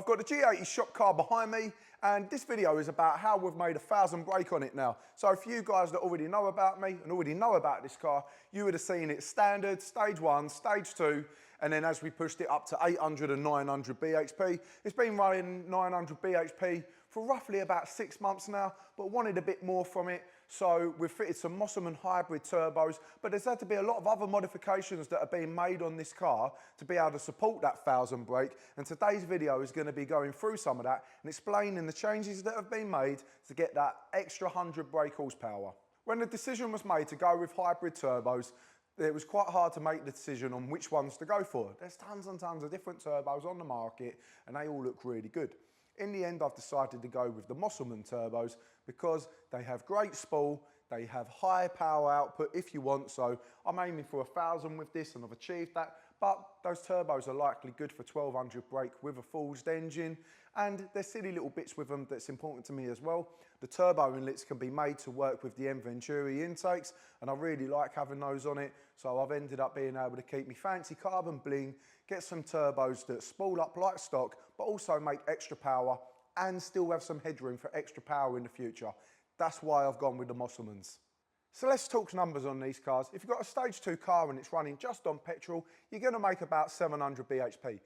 got the G80 shop car behind me, and this video is about how we've made a 1000 brake on it now. So for you guys that already know about me and already know about this car, you would have seen it standard, stage 1, stage 2, and then as we pushed it up to 800 and 900 BHP, it's been running 900 BHP for roughly about 6 months now, but wanted a bit more from it. So we've fitted some Mosselman hybrid turbos, but there's had to be a lot of other modifications that are being made on this car to be able to support that 1000 brake. And today's video is going to be going through some of that and explaining the changes that have been made to get that extra 100 brake horsepower. When the decision was made to go with hybrid turbos, it was quite hard to make the decision on which ones to go for. There's tons and tons of different turbos on the market and they all look really good. In the end, I've decided to go with the Mosselman turbos because they have great spool, they have high power output if you want, so I'm aiming for 1000 with this and I've achieved that, but those turbos are likely good for 1200 brake with a forged engine, and there's silly little bits with them that's important to me as well. The turbo inlets can be made to work with the M Venturi intakes, and I really like having those on it, so I've ended up being able to keep me fancy carbon bling, get some turbos that spool up like stock, but also make extra power and still have some headroom for extra power in the future. That's why I've gone with the Mosselmans. So let's talk numbers on these cars. If you've got a stage 2 car and it's running just on petrol, you're going to make about 700 BHP.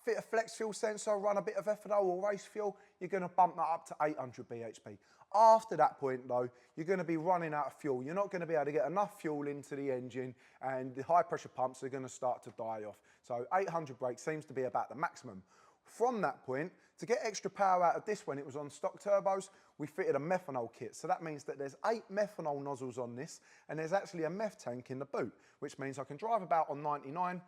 Fit a flex fuel sensor, run a bit of ethanol or race fuel, you're going to bump that up to 800 BHP. After that point though, you're going to be running out of fuel. You're not going to be able to get enough fuel into the engine and the high pressure pumps are going to start to die off. So 800 brake seems to be about the maximum. From that point, to get extra power out of this when it was on stock turbos, we fitted a methanol kit. So that means that there's 8 methanol nozzles on this and there's actually a meth tank in the boot, which means I can drive about on 99,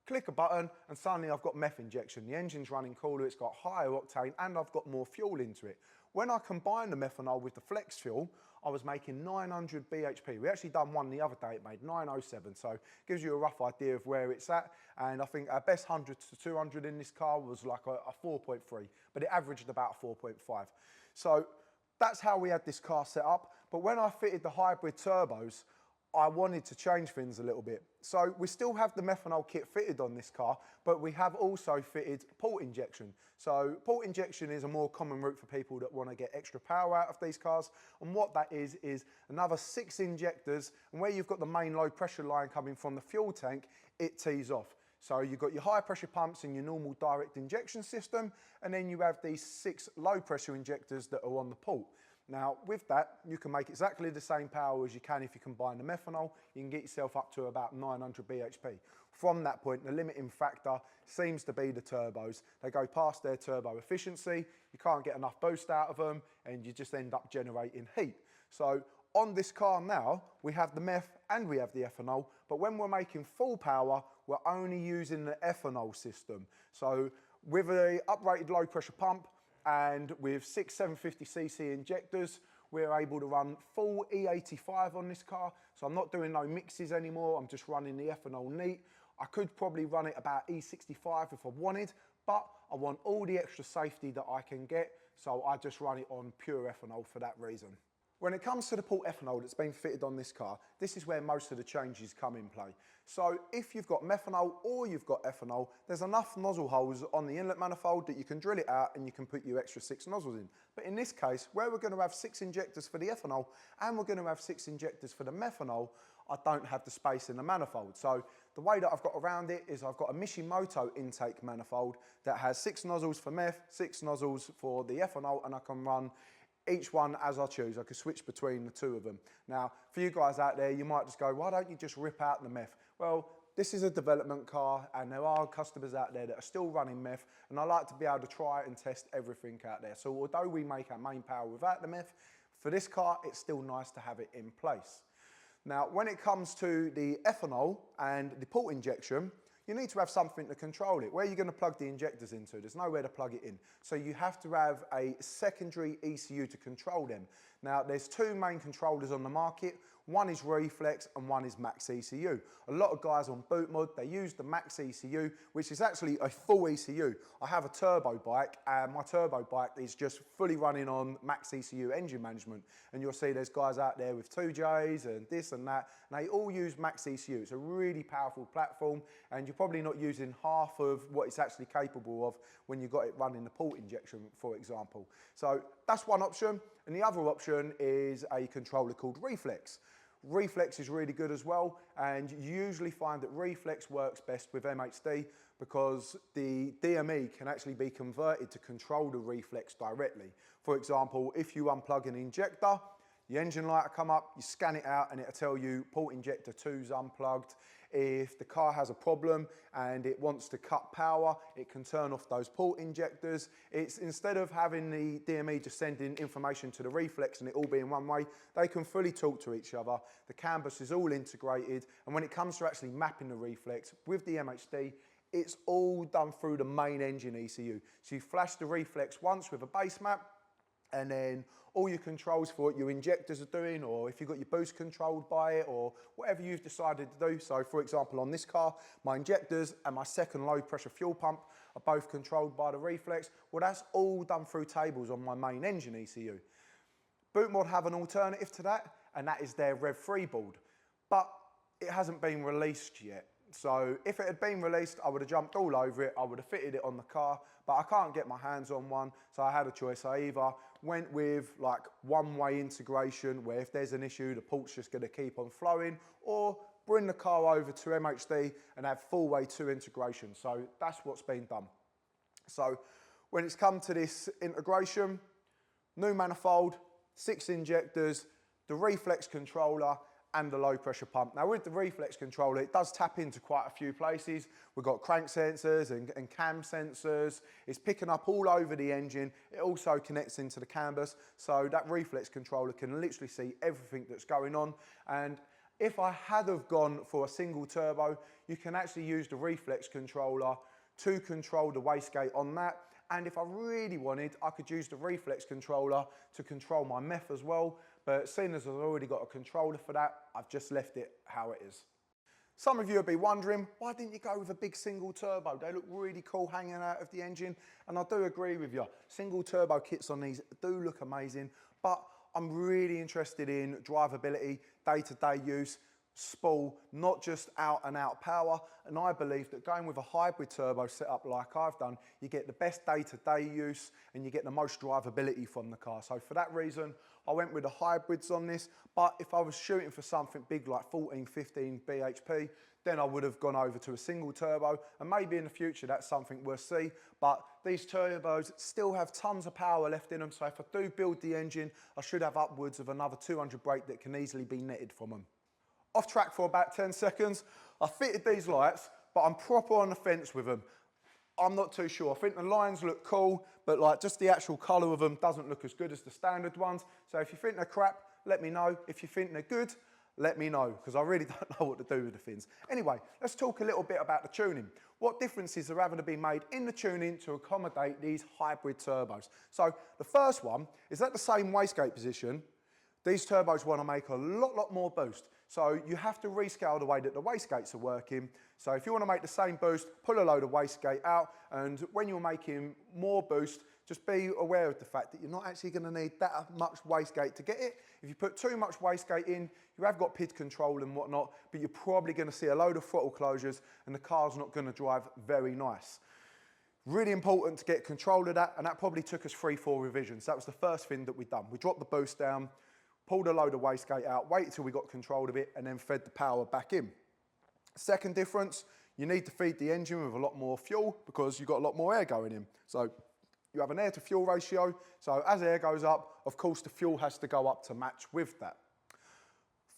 click a button and suddenly I've got meth injection. The engine's running cooler, it's got higher octane and I've got more fuel into it. When I combined the methanol with the flex fuel, I was making 900 BHP. We actually done one the other day, it made 907, so it gives you a rough idea of where it's at. And I think our best 100 to 200 in this car was like a 4.3, but it averaged about 4.5. So that's how we had this car set up. But when I fitted the hybrid turbos, I wanted to change things a little bit. So we still have the methanol kit fitted on this car, but we have also fitted port injection. So port injection is a more common route for people that want to get extra power out of these cars. And what that is another 6 injectors, and where you've got the main low pressure line coming from the fuel tank, it tees off. So you've got your high pressure pumps in your normal direct injection system, and then you have these 6 low pressure injectors that are on the port. Now, with that, you can make exactly the same power as you can if you combine the methanol. You can get yourself up to about 900 BHP. From that point, the limiting factor seems to be the turbos. They go past their turbo efficiency, you can't get enough boost out of them, and you just end up generating heat. So on this car now, we have the meth and we have the ethanol, but when we're making full power, we're only using the ethanol system. So with a uprated low pressure pump, and with 6 750cc injectors, we're able to run full E85 on this car. So I'm not doing no mixes anymore, I'm just running the ethanol neat. I could probably run it about E65 if I wanted, but I want all the extra safety that I can get, so I just run it on pure ethanol for that reason. When it comes to the port ethanol that's been fitted on this car, this is where most of the changes come in play. So if you've got methanol or you've got ethanol, there's enough nozzle holes on the inlet manifold that you can drill it out and you can put your extra 6 nozzles in. But in this case, where we're going to have 6 injectors for the ethanol and we're going to have 6 injectors for the methanol, I don't have the space in the manifold. So the way that I've got around it is I've got a Mishimoto intake manifold that has 6 nozzles for meth, 6 nozzles for the ethanol, and I can run each one as I choose. I could switch between the 2 of them. Now, for you guys out there, you might just go, why don't you just rip out the meth? Well, this is a development car and there are customers out there that are still running meth, and I like to be able to try and test everything out there. So although we make our main power without the meth, for this car, it's still nice to have it in place. Now, when it comes to the ethanol and the port injection, you need to have something to control it. Where are you going to plug the injectors into? There's nowhere to plug it in. So you have to have a secondary ECU to control them. Now, there's two main controllers on the market. One is Reflex and one is Max ECU. A lot of guys on boot mod, they use the Max ECU, which is actually a full ECU. I have a turbo bike and my turbo bike is just fully running on Max ECU engine management. And you'll see there's guys out there with 2Js and this and that, and they all use Max ECU. It's a really powerful platform and you're probably not using half of what it's actually capable of when you've got it running the port injection, for example. So that's one option. And the other option is a controller called Reflex. Reflex is really good as well, and you usually find that Reflex works best with MHD because the DME can actually be converted to control the Reflex directly. For example, if you unplug an injector, the engine light will come up, you scan it out and it'll tell you port injector 2's unplugged. If the car has a problem and it wants to cut power, it can turn off those port injectors. It's instead of having the DME just sending information to the Reflex and it all being one way, they can fully talk to each other. The CAN bus is all integrated, and when it comes to actually mapping the Reflex with the MHD, it's all done through the main engine ECU. So you flash the Reflex once with a base map, and then all your controls for what your injectors are doing, or if you've got your boost controlled by it, or whatever you've decided to do. So for example, on this car, my injectors and my second low pressure fuel pump are both controlled by the Reflex. Well, that's all done through tables on my main engine ECU. Bootmod have an alternative to that, and that is their Rev 3 board, but it hasn't been released yet. So if it had been released, I would have jumped all over it, I would have fitted it on the car, but I can't get my hands on one, so I had a choice. I either went with like one-way integration, where if there's an issue, the port's just gonna keep on flowing, or bring the car over to MHD and have full way 2 integration. So that's what's been done. So when it's come to this integration, new manifold, 6 injectors, the Reflex controller, and the low pressure pump. Now with the Reflex controller, it does tap into quite a few places. We've got crank sensors and cam sensors. It's picking up all over the engine. It also connects into the CAN bus, so that Reflex controller can literally see everything that's going on. And if I had have gone for a single turbo, you can actually use the Reflex controller to control the wastegate on that. And if I really wanted, I could use the Reflex controller to control my meth as well. But seeing as I've already got a controller for that, I've just left it how it is. Some of you will be wondering, why didn't you go with a big single turbo? They look really cool hanging out of the engine. And I do agree with you. Single turbo kits on these do look amazing, but I'm really interested in drivability, day-to-day use, spool, not just out and out power. And I believe that going with a hybrid turbo setup like I've done, you get the best day-to-day use and you get the most drivability from the car. So for that reason, I went with the hybrids on this. But if I was shooting for something big like 14, 15 BHP, then I would have gone over to a single turbo, and maybe in the future that's something we'll see. But these turbos still have tons of power left in them, so if I do build the engine, I should have upwards of another 200 brake that can easily be netted from them. Off track for about 10 seconds. I fitted these lights, but I'm proper on the fence with them. I'm not too sure. I think the lines look cool, but like just the actual colour of them doesn't look as good as the standard ones. So if you think they're crap, let me know. If you think they're good, let me know, because I really don't know what to do with the fins. Anyway, let's talk a little bit about the tuning. What differences are having to be made in the tuning to accommodate these hybrid turbos? So the first one is at the same wastegate position. These turbos want to make a lot more boost. So you have to rescale the way that the wastegates are working. So if you want to make the same boost, pull a load of wastegate out, and when you're making more boost, just be aware of the fact that you're not actually going to need that much wastegate to get it. If you put too much wastegate in, you have got PID control and whatnot, but you're probably going to see a load of throttle closures and the car's not going to drive very nice. Really important to get control of that, and that probably took us 3-4 revisions. That was the first thing that we'd done. We dropped the boost down, pulled a load of wastegate out, waited till we got control of it, and then fed the power back in. Second difference, you need to feed the engine with a lot more fuel because you've got a lot more air going in. So you have an air to fuel ratio, so as air goes up, of course the fuel has to go up to match with that.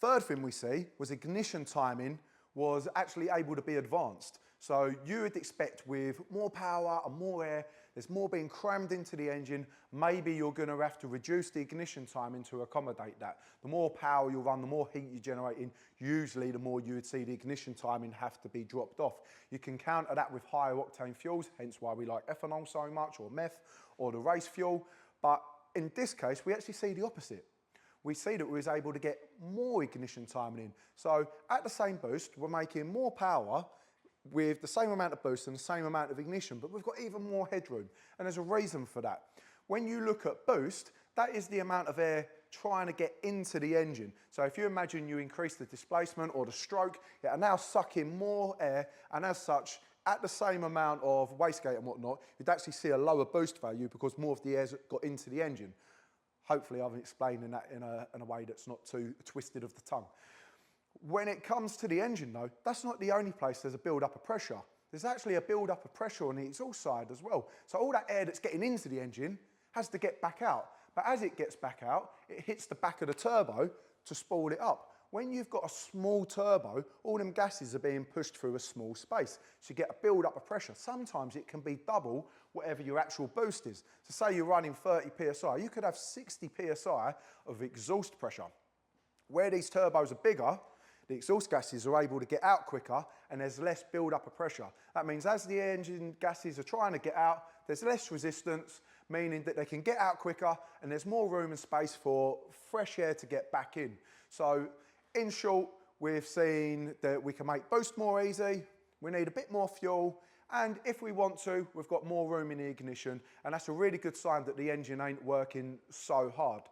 Third thing we see was ignition timing was actually able to be advanced. So you would expect with more power and more air, there's more being crammed into the engine, maybe you're going to have to reduce the ignition timing to accommodate that. The more power you run, the more heat you're generating, usually the more you would see the ignition timing have to be dropped off. You can counter that with higher octane fuels, hence why we like ethanol so much, or meth, or the race fuel. But in this case, we actually see the opposite. we see that we was able to get more ignition timing in. So at the same boost, we're making more power with the same amount of boost and the same amount of ignition, but we've got even more headroom. And there's a reason for that. When you look at boost, that is the amount of air trying to get into the engine. So if you imagine you increase the displacement or the stroke, it are now sucking more air, and as such, at the same amount of wastegate and whatnot, you'd actually see a lower boost value because more of the air's got into the engine. Hopefully I've explained that in a way that's not too twisted of the tongue. When it comes to the engine though, that's not the only place there's a build-up of pressure. There's actually a build-up of pressure on the exhaust side as well. So all that air that's getting into the engine has to get back out. But as it gets back out, it hits the back of the turbo to spool it up. When you've got a small turbo, all them gases are being pushed through a small space. So you get a build-up of pressure. Sometimes it can be double whatever your actual boost is. So say you're running 30 PSI, you could have 60 PSI of exhaust pressure. Where these turbos are bigger, the exhaust gases are able to get out quicker and there's less build-up of pressure. That means as the engine gases are trying to get out, there's less resistance, meaning that they can get out quicker and there's more room and space for fresh air to get back in. So in short, we've seen that we can make boost more easy, we need a bit more fuel, and if we want to, we've got more room in the ignition, and that's a really good sign that the engine ain't working so hard.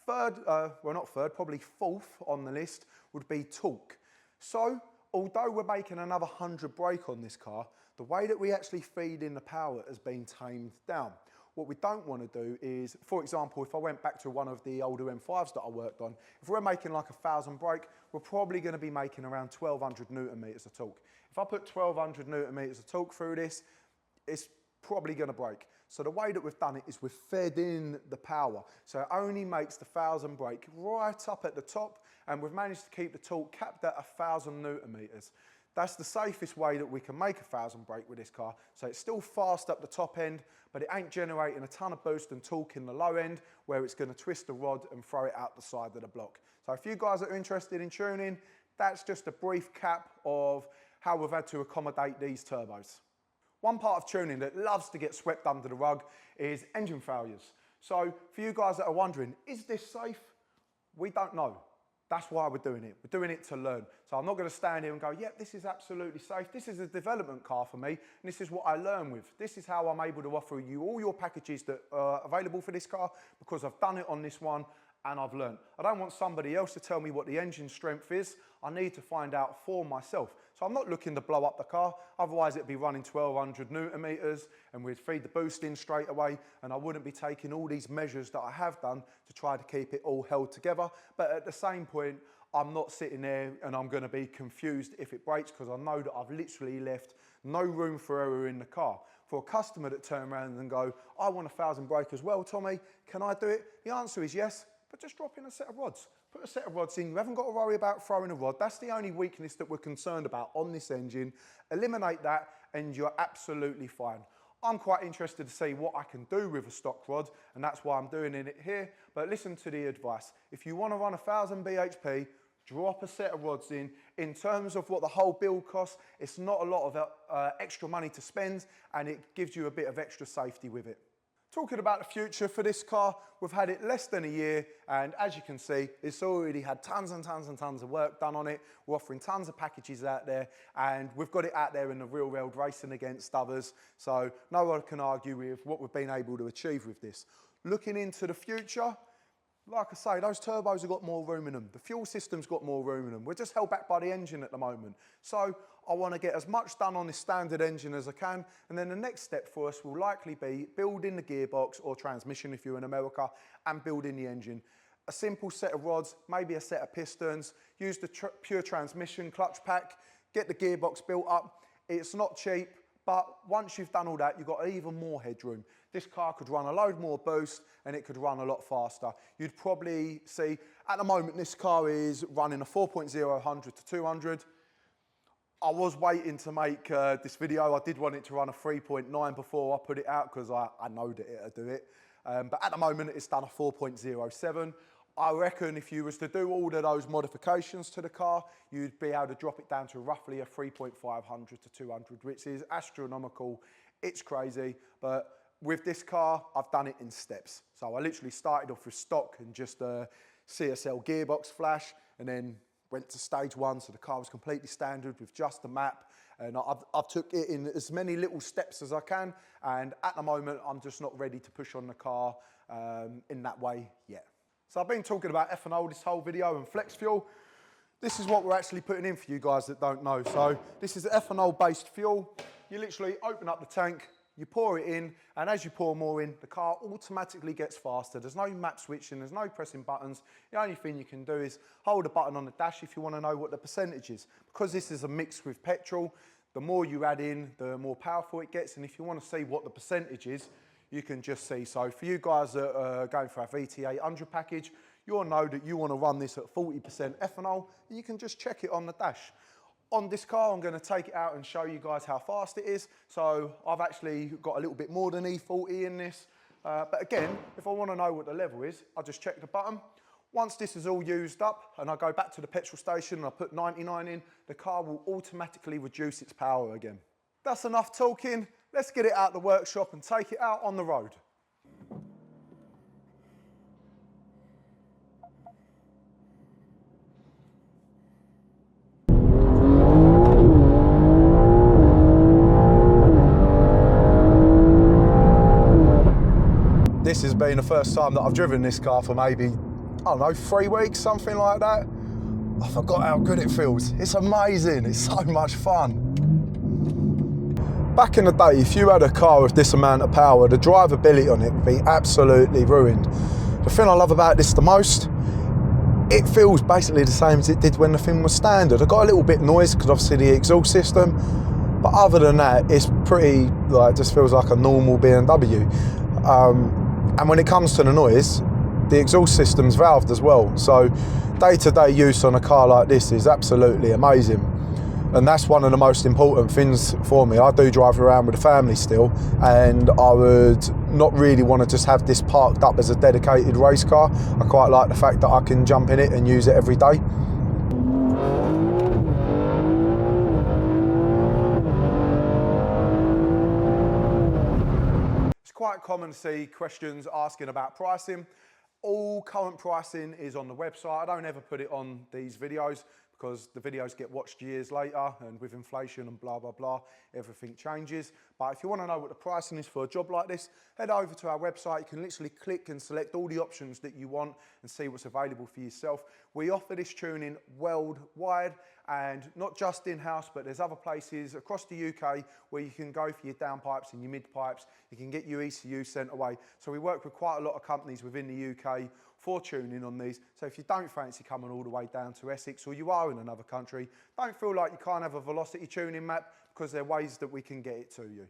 Probably fourth on the list would be torque. So, although we're making another 100 brake on this car, the way that we actually feed in the power has been tamed down. What we don't want to do is, for example, if I went back to one of the older M5s that I worked on, if we're making like 1,000 brake, we're probably going to be making around 1,200 Newton meters of torque. If I put 1,200 Newton meters of torque through this, it's probably going to break. So the way that we've done it is we've fed in the power. So it only makes the 1,000 brake right up at the top, and we've managed to keep the torque capped at 1,000 Newton meters. That's the safest way that we can make 1,000 brake with this car. So it's still fast up the top end, but it ain't generating a ton of boost and torque in the low end where it's going to twist the rod and throw it out the side of the block. So if you guys are interested in tuning, that's just a brief cap of how we've had to accommodate these turbos. One part of tuning that loves to get swept under the rug is engine failures. So for you guys that are wondering, is this safe? We don't know. That's why we're doing it. We're doing it to learn. So I'm not going to stand here and go, yep, this is absolutely safe. This is a development car for me, and this is what I learn with. This is how I'm able to offer you all your packages that are available for this car because I've done it on this one and I've learned. I don't want somebody else to tell me what the engine strength is. I need to find out for myself. So I'm not looking to blow up the car, otherwise it'd be running 1,200 Newton meters and we'd feed the boost in straight away and I wouldn't be taking all these measures that I have done to try to keep it all held together. But at the same point, I'm not sitting there and I'm gonna be confused if it breaks because I know that I've literally left no room for error in the car. For a customer that turn around and go, I want 1,000 brake as well, Tommy, can I do it? The answer is yes, but just drop in a set of rods. Put a set of rods in, you haven't got to worry about throwing a rod. That's the only weakness that we're concerned about on this engine. Eliminate that and you're absolutely fine. I'm quite interested to see what I can do with a stock rod, and that's why I'm doing it here. But listen to the advice. If you want to run 1,000 BHP, drop a set of rods in. In terms of what the whole build costs, it's not a lot of extra money to spend, and it gives you a bit of extra safety with it. Talking about the future for this car, we've had it less than a year, and as you can see, it's already had tons and tons and tons of work done on it. We're offering tons of packages out there, and we've got it out there in the real world racing against others, so no one can argue with what we've been able to achieve with this. Looking into the future, like I say, those turbos have got more room in them. The fuel system's got more room in them. We're just held back by the engine at the moment. So I want to get as much done on this standard engine as I can. And then the next step for us will likely be building the gearbox or transmission if you're in America and building the engine. A simple set of rods, maybe a set of pistons, use the pure transmission clutch pack, get the gearbox built up. It's not cheap, but once you've done all that, you've got even more headroom. This car could run a load more boost and it could run a lot faster. You'd probably see, at the moment, this car is running a 4.0 100 to 200. I was waiting to make this video. I did want it to run a 3.9 before I put it out because I know that it'll do it. But at the moment, it's done a 4.07. I reckon if you was to do all of those modifications to the car, you'd be able to drop it down to roughly a 3.500 to 200, which is astronomical. It's crazy, but with this car, I've done it in steps. So I literally started off with stock and just CSL gearbox flash, and then went to stage 1, so the car was completely standard with just the map. And I've took it in as many little steps as I can, and at the moment I'm just not ready to push on the car in that way yet. So I've been talking about ethanol this whole video and flex fuel. This is what we're actually putting in for you guys that don't know. So this is ethanol based fuel. You literally open up the tank, you pour it in, and as you pour more in, the car automatically gets faster. There's no map switching, there's no pressing buttons. The only thing you can do is hold a button on the dash if you want to know what the percentage is. Because this is a mix with petrol, the more you add in, the more powerful it gets. And if you want to see what the percentage is, you can just see. So for you guys that are going for our VT800 package, you'll know that you want to run this at 40% ethanol, and you can just check it on the dash. On this car, I'm going to take it out and show you guys how fast it is. So I've actually got a little bit more than E40 in this. But again, if I want to know what the level is, I just check the button. Once this is all used up and I go back to the petrol station and I put 99 in, the car will automatically reduce its power again. That's enough talking. Let's get it out of the workshop and take it out on the road. This has been the first time that I've driven this car for maybe, I don't know, 3 weeks, something like that. I forgot how good it feels. It's amazing, it's so much fun. Back in the day, if you had a car with this amount of power, the drivability on it would be absolutely ruined. The thing I love about this the most, it feels basically the same as it did when the thing was standard. I got a little bit of noise because obviously the exhaust system, but other than that, it's pretty, like, just feels like a normal BMW. And when it comes to the noise, the exhaust system's valved as well. So day-to-day use on a car like this is absolutely amazing. And that's one of the most important things for me. I do drive around with the family still, and I would not really want to just have this parked up as a dedicated race car. I quite like the fact that I can jump in it and use it every day. Quite common to see questions asking about pricing. All current pricing is on the website. I don't ever put it on these videos because the videos get watched years later, and with inflation and blah, blah, blah, everything changes. But if you want to know what the pricing is for a job like this, head over to our website. You can literally click and select all the options that you want and see what's available for yourself. We offer this tuning worldwide, and not just in-house, but there's other places across the UK where you can go for your downpipes and your midpipes. You can get your ECU sent away. So we work with quite a lot of companies within the UK for tuning on these. So if you don't fancy coming all the way down to Essex, or you are in another country, don't feel like you can't have a velocity tuning map, because there are ways that we can get it to you.